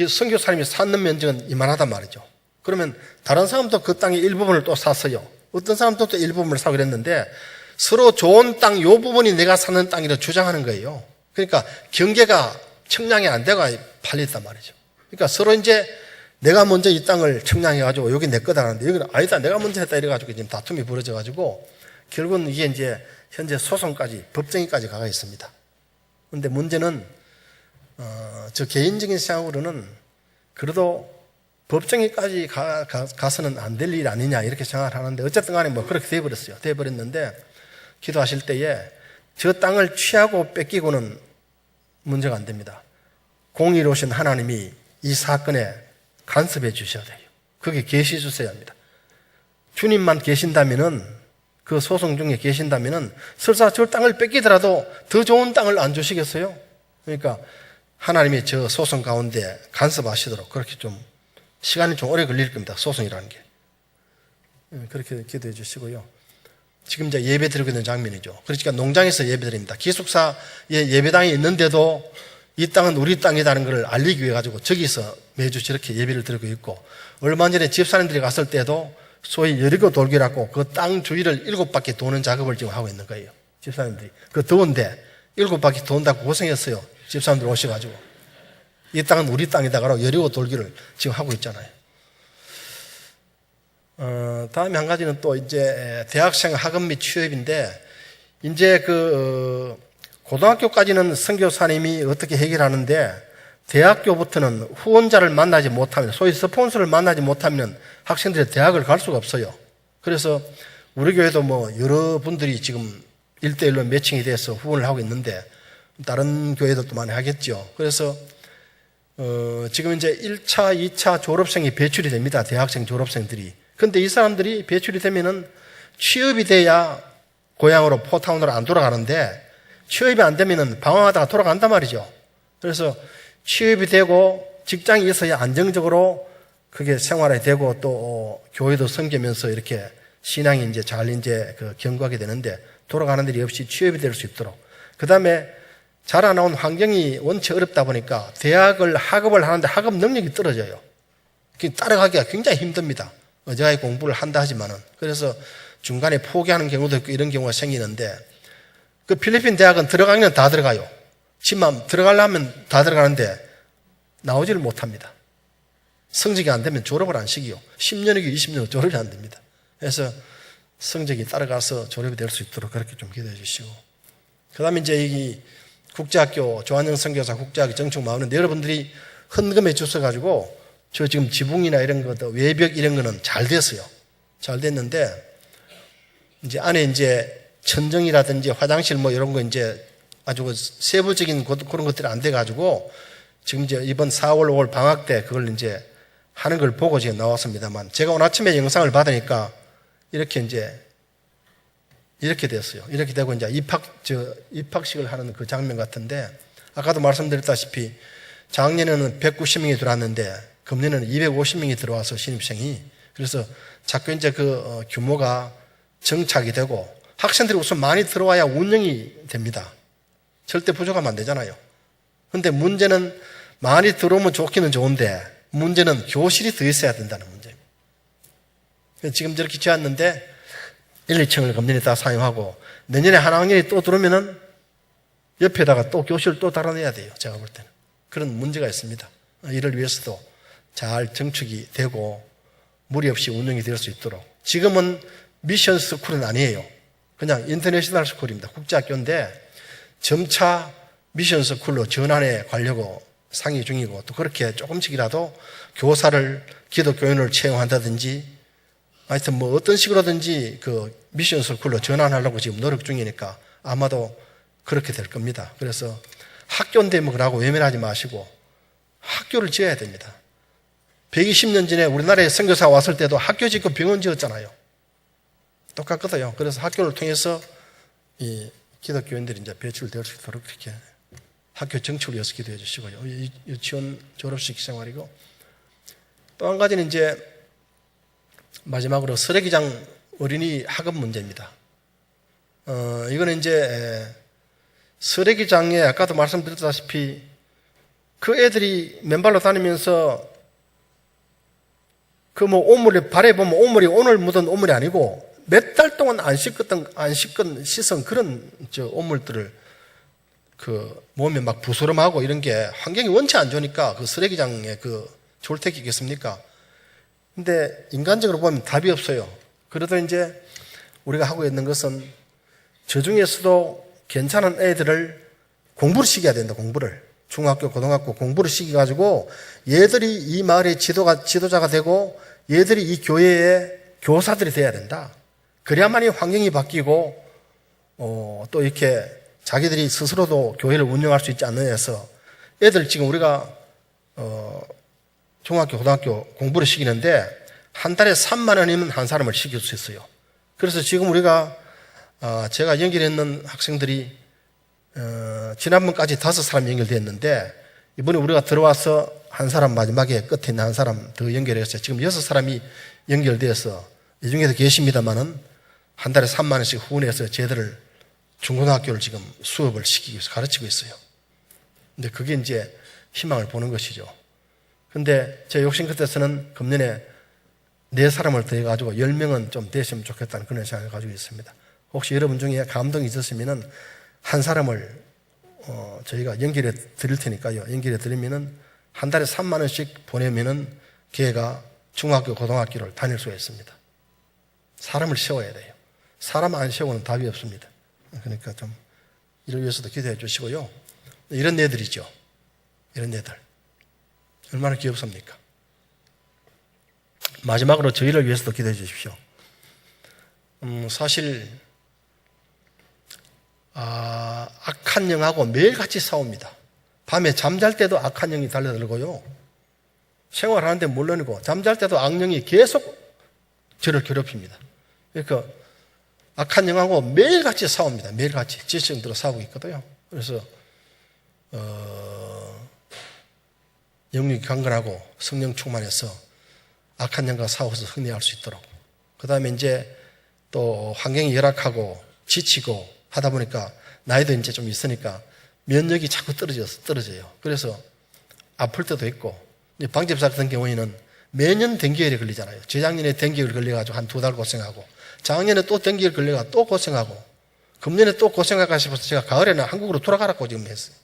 선교사님이 쌓는 면적은 이만하단 말이죠. 그러면 다른 사람도 그 땅의 일부분을 또 샀어요. 어떤 사람도 또 일부분을 사고 그랬는데 서로 좋은 땅 요 부분이 내가 사는 땅이라고 주장하는 거예요. 그러니까 경계가 청량이 안 돼가 팔렸단 말이죠. 그러니까 서로 이제 내가 먼저 이 땅을 청량해가지고 여기 내 거다 하는데 여기는 아니다 내가 먼저 했다 이래가지고 지금 다툼이 벌어져가지고 결국은 이게 이제 현재 소송까지 법정에까지 가가 있습니다. 그런데 문제는 저 개인적인 생각으로는 그래도 법정에까지 가서는 안 될 일 아니냐 이렇게 생각을 하는데 어쨌든 간에 그렇게 돼버렸어요. 돼버렸는데 기도하실 때에 저 땅을 취하고 뺏기고는 문제가 안 됩니다. 공의로우신 하나님이 이 사건에 간섭해 주셔야 돼요. 거기에 계시 주셔야 합니다. 주님만 계신다면은 그 소송 중에 계신다면은 설사 저 땅을 뺏기더라도 더 좋은 땅을 안 주시겠어요? 그러니까 하나님이 저 소송 가운데 간섭하시도록 그렇게 좀 시간이 좀 오래 걸릴 겁니다. 소송이라는 게. 그렇게 기도해 주시고요. 지금 이제 예배 드리고 있는 장면이죠. 그러니까 농장에서 예배 드립니다. 기숙사에 예배당이 있는데도 이 땅은 우리 땅이라는 것을 알리기 위해 가지고 저기서 매주 저렇게 예배를 드리고 있고, 얼마 전에 집사님들이 갔을 때도 소위 여리고 돌기라고 그 땅 주위를 7바퀴 도는 작업을 지금 하고 있는 거예요. 집사님들이. 그 더운데 7바퀴 돈다고 고생했어요. 집사님들 오셔가지고. 이 땅은 우리 땅이다가로 여리고 돌기를 지금 하고 있잖아요. 다음에 한 가지는 또 이제 대학생 학업 및 취업인데, 이제 고등학교까지는 선교사님이 어떻게 해결하는데, 대학교부터는 후원자를 만나지 못하면, 소위 스폰서를 만나지 못하면 학생들이 대학을 갈 수가 없어요. 그래서 우리 교회도 뭐 여러 분들이 지금 1대1로 매칭이 돼서 후원을 하고 있는데, 다른 교회들도 많이 하겠죠. 그래서 지금 이제 1차, 2차 졸업생이 배출이 됩니다. 대학생 졸업생들이. 근데 이 사람들이 배출이 되면은 취업이 돼야 고향으로 포타운으로 안 돌아가는데, 취업이 안 되면은 방황하다가 돌아간단 말이죠. 그래서 취업이 되고 직장이 있어야 안정적으로 그게 생활이 되고 또 교회도 섬기면서 이렇게 신앙이 이제 잘 이제 경고하게 되는데, 돌아가는 일이 없이 취업이 될 수 있도록. 그 다음에 자라나온 환경이 원체 어렵다 보니까 학업을 하는데 학업 능력이 떨어져요. 따라가기가 굉장히 힘듭니다. 어제까지 공부를 한다 하지만은. 그래서 중간에 포기하는 경우도 있고 이런 경우가 생기는데, 그 필리핀 대학은 들어가면 다 들어가요. 지만 들어가려면 다 들어가는데 나오지를 못합니다. 성적이 안 되면 졸업을 안 시키요. 10년이고 20년이고 졸업이 안 됩니다. 그래서 성적이 따라가서 졸업이 될 수 있도록 그렇게 좀 기도해 주시고. 그 다음에 이제 이 국제학교, 조한영 선교사 국제학교 정축 마을인데, 여러분들이 헌금해 주셔가지고 저 지금 지붕이나 이런 것도 외벽 이런 거는 잘 됐어요. 잘 됐는데, 이제 안에 이제 천정이라든지 화장실 뭐 이런 거 이제 아주 세부적인 그런 것들이 안 돼가지고 지금 이제 이번 4월, 5월 방학 때 그걸 이제 하는 걸 보고 지금 나왔습니다만, 제가 오늘 아침에 영상을 받으니까 이렇게 이제 이렇게 됐어요. 이렇게 되고 이제 입학식을 하는 그 장면 같은데, 아까도 말씀드렸다시피 작년에는 190명이 들어왔는데 금년에는 250명이 들어와서 신입생이. 그래서 자꾸 이제 규모가 정착이 되고, 학생들이 우선 많이 들어와야 운영이 됩니다. 절대 부족하면 안 되잖아요. 근데 문제는 많이 들어오면 좋기는 좋은데, 문제는 교실이 더 있어야 된다는 문제입니다. 지금 저렇게 지었는데 1, 2층을 금년에 다 사용하고, 내년에 한 학년이 또 들어오면은 옆에다가 또 교실을 또 달아내야 돼요. 제가 볼 때는. 그런 문제가 있습니다. 이를 위해서도 잘 정축이 되고 무리 없이 운영이 될 수 있도록. 지금은 미션 스쿨은 아니에요. 그냥 인터내셔널 스쿨입니다. 국제학교인데 점차 미션 스쿨로 전환해 가려고 상의 중이고, 또 그렇게 조금씩이라도 교사를 기독교인을 채용한다든지 하여튼 뭐 어떤 식으로든지 그 미션 스쿨로 전환하려고 지금 노력 중이니까 아마도 그렇게 될 겁니다. 그래서 학교인데 뭐 그러고 외면하지 마시고 학교를 지어야 됩니다. 120년 전에 우리나라에 선교사 왔을 때도 학교 짓고 병원 지었잖아요. 똑같거든요. 그래서 학교를 통해서 이 기독교인들이 이제 배출될 수 있도록 그렇게 학교 정축을 위해서 기도해 주시고요. 유치원 졸업식 생활이고, 또 한 가지는 이제 마지막으로 쓰레기장 어린이 학업 문제입니다. 이거는 이제 쓰레기장에 아까도 말씀드렸다시피 그 애들이 맨발로 다니면서 그 뭐 오물에 발에 보면 오물이 오늘 묻은 오물이 아니고 몇 달 동안 안 씻은 그런 오물들을 그 몸에 막 부스럼하고 이런 게 환경이 원체 안 좋으니까 그 쓰레기장에 그 졸택이 있겠습니까? 근데 인간적으로 보면 답이 없어요. 그래도 이제 우리가 하고 있는 것은 저 중에서도 괜찮은 애들을 공부를 시켜야 된다. 공부를. 중학교, 고등학교 공부를 시켜가지고 얘들이 이 마을의 지도자가 되고 얘들이 이 교회의 교사들이 돼야 된다. 그래야만이 환경이 바뀌고 또 이렇게 자기들이 스스로도 교회를 운영할 수 있지 않느냐 해서 애들 지금 우리가 중학교, 고등학교 공부를 시키는데 한 달에 3만 원이면 한 사람을 시킬 수 있어요. 그래서 지금 우리가 제가 연결했는 학생들이 지난번까지 5사람 연결됐는데 이번에 우리가 들어와서 한 사람 마지막에 끝에 있는 한 사람 더 연결했어요. 지금 6사람이 연결되어서 이 중에도 계십니다만은 한 달에 3만 원씩 후원해서 쟤들을 중고등학교를 지금 수업을 시키기 위해서 가르치고 있어요. 근데 그게 이제 희망을 보는 것이죠. 근데 제 욕심 끝에서는 금년에 4사람을 더해가지고 10명은 좀 됐으면 좋겠다는 그런 생각을 가지고 있습니다. 혹시 여러분 중에 감동이 있으시면은 한 사람을 저희가 연결해 드릴 테니까요. 연결해 드리면은 한 달에 3만 원씩 보내면은 걔가 중학교, 고등학교를 다닐 수가 있습니다. 사람을 세워야 돼요. 사람 안 세우고는 답이 없습니다. 그러니까 좀 이를 위해서도 기도해 주시고요. 이런 애들이죠. 이런 애들. 얼마나 귀엽습니까? 마지막으로 저희를 위해서도 기도해 주십시오. 사실 악한 영하고 매일같이 싸웁니다. 밤에 잠잘 때도 악한 영이 달려들고요. 생활하는데 물론이고 잠잘 때도 악령이 계속 저를 괴롭힙니다. 그러니까 악한 영하고 매일같이 싸웁니다. 매일같이 지성들로 싸우고 있거든요. 그래서 영육이 강건하고 성령 충만해서 악한 영과 싸워서 승리할 수 있도록. 그 다음에 이제 또 환경이 열악하고 지치고 하다 보니까 나이도 이제 좀 있으니까 면역이 자꾸 떨어져요. 그래서 아플 때도 있고, 방집사 같은 경우에는 매년 댕기열에 걸리잖아요. 재작년에 댕기열 걸려가지고 한 2달 고생하고, 작년에 또 댕기열 걸려가 또 고생하고, 금년에 또 고생할까 싶어서 제가 가을에는 한국으로 돌아가라고 지금 했어요.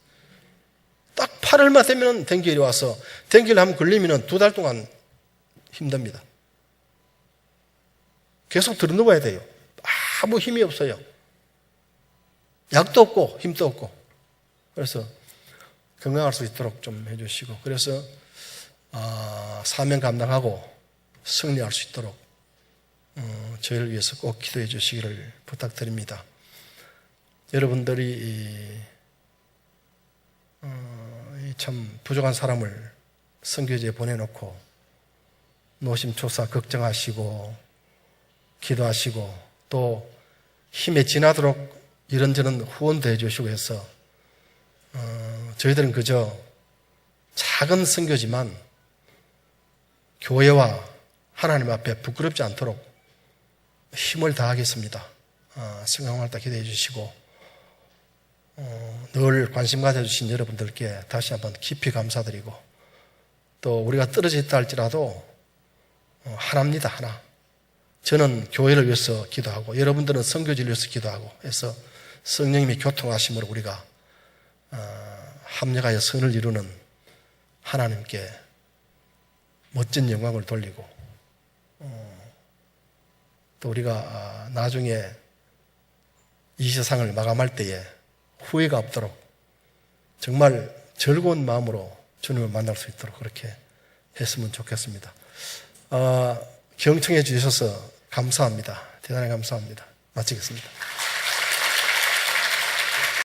딱 8월만 되면 댕기열이 와서, 댕기열 한번 걸리면 2달 동안 힘듭니다. 계속 들어누워야 돼요. 아무 힘이 없어요. 약도 없고 힘도 없고. 그래서 건강할 수 있도록 좀 해주시고, 그래서 사명 감당하고 승리할 수 있도록 저희를 위해서 꼭 기도해 주시기를 부탁드립니다. 여러분들이 참 부족한 사람을 선교지에 보내놓고 노심초사 걱정하시고 기도하시고 또 힘에 지나도록 이런저런 후원도 해주시고 해서 저희들은 그저 작은 선교지만 교회와 하나님 앞에 부끄럽지 않도록 힘을 다하겠습니다. 성경을 다 기도해 주시고 늘 관심 가져주신 여러분들께 다시 한번 깊이 감사드리고 또 우리가 떨어져 있다 할지라도 하나입니다. 하나. 저는 교회를 위해서 기도하고 여러분들은 선교지를 위해서 기도하고 해서 성령님의 교통하심으로 우리가 합력하여 선을 이루는 하나님께 멋진 영광을 돌리고 또 우리가 나중에 이 세상을 마감할 때에 후회가 없도록 정말 즐거운 마음으로 주님을 만날 수 있도록 그렇게 했으면 좋겠습니다. 경청해 주셔서 감사합니다. 대단히 감사합니다. 마치겠습니다.